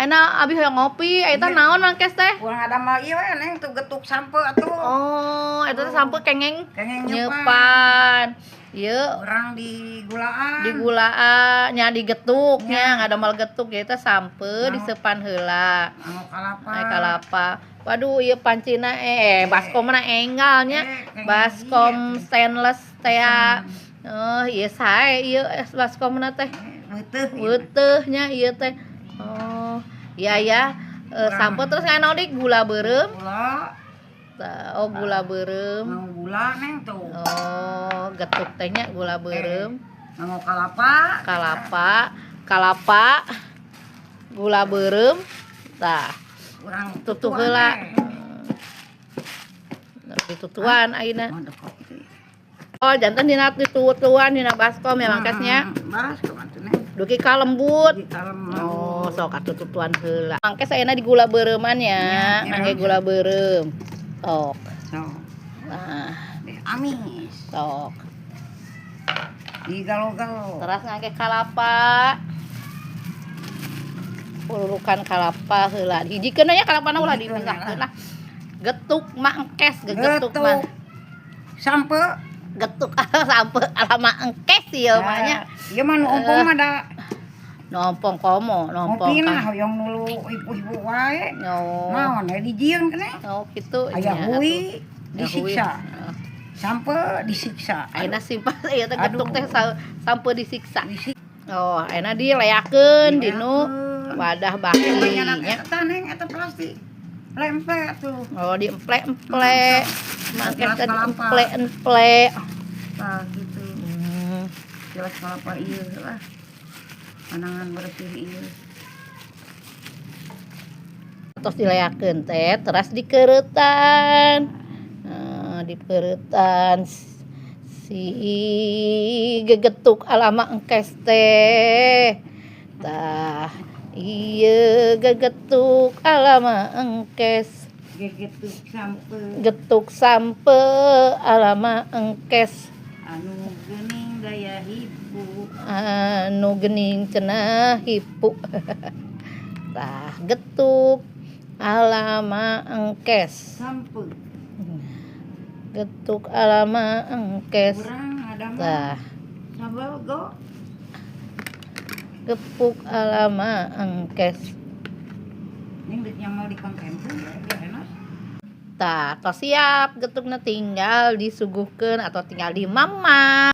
ayeuna abi hoyong ngopi, eta naon mangkes teh? Urang ada mah ieu we neng tuh getuk sampe atuh. Oh, eta teh sampe kengeng Kengeng nyeupan. Ieu urang di gulaan. di gulaan nya digetuk nya ngadamel getuk ya teh sampe diseupan heula. Anu kalapa. Ai kalapa. Waduh ieu pancina baskomna enggal nya. Baskom stainless teh. Ieu sae ieu baskomna teh. Beuteuh nya ieu teh. Oh, iya ya. Sampe terus nganaon dik gula beureum. Gula. Oh, gula beureum. Mau gula neng tuh. Oh, getuk teh nya gula beureum. Mau kalapa. Kalapa. Gula beureum. Tah, Urang tutuh heula. Ditutuan ayeuna. Oh, janten dina ditutuan dina baskom ya mangkesnya. Baskom atuh neng. Duki kalembut. Di kalem. Oh, sok atuh tutuan heula. Mangkes ayeuna di gula beureuman ya, ngangge gula beureum. Sok. Nah, Amis. sok. Digalo-galo. Terus ngangge kalapa. Ulurukan kalapa heula. Hijikeun nya kalapana ulah dipisahkeun lah. Getuk mangkes, getuk mah. Sampe Getuk sampe alama engkes ieu mah nya. Ieu mah nu ompong mah da. Nompong komo, nompong. Ngopi nah hoyong nulu ibu-ibu wae. Naon ya dijieun keneh. Oh, kitu. Aya hui disiksa. Sampe disiksa. Ayeuna simpel ieu teh getuk teh sampe disiksa. Oh, ayeuna dileakeun dinu wadah baki nya. Eta neng eta plastik. Lempe tuh. Oh, diemple-emple. Mangkes teh diemple-emple. Tah gitu. Jelas kalapa ieu lah. Panangan bersih ieu. Terus dileakeun teh, terus dikeuretan. Dikeuretan si gegetuk alama engkes teh. Tah, ieu gegetuk alama engkes. Getuk sampe alama engkes. Anu geuning gaya hipu. Anu geuning cenah hipu. Tah, getuk alama engkes. Sampe. Getuk alama engkes. Urang ada mah. Tah, Sabogo. gepuk alama engkes. Ning deuk nyamal di kontemplasi ya enak. Tah, tos siap getukna tinggal disuguhkeun atau tinggal dimamah.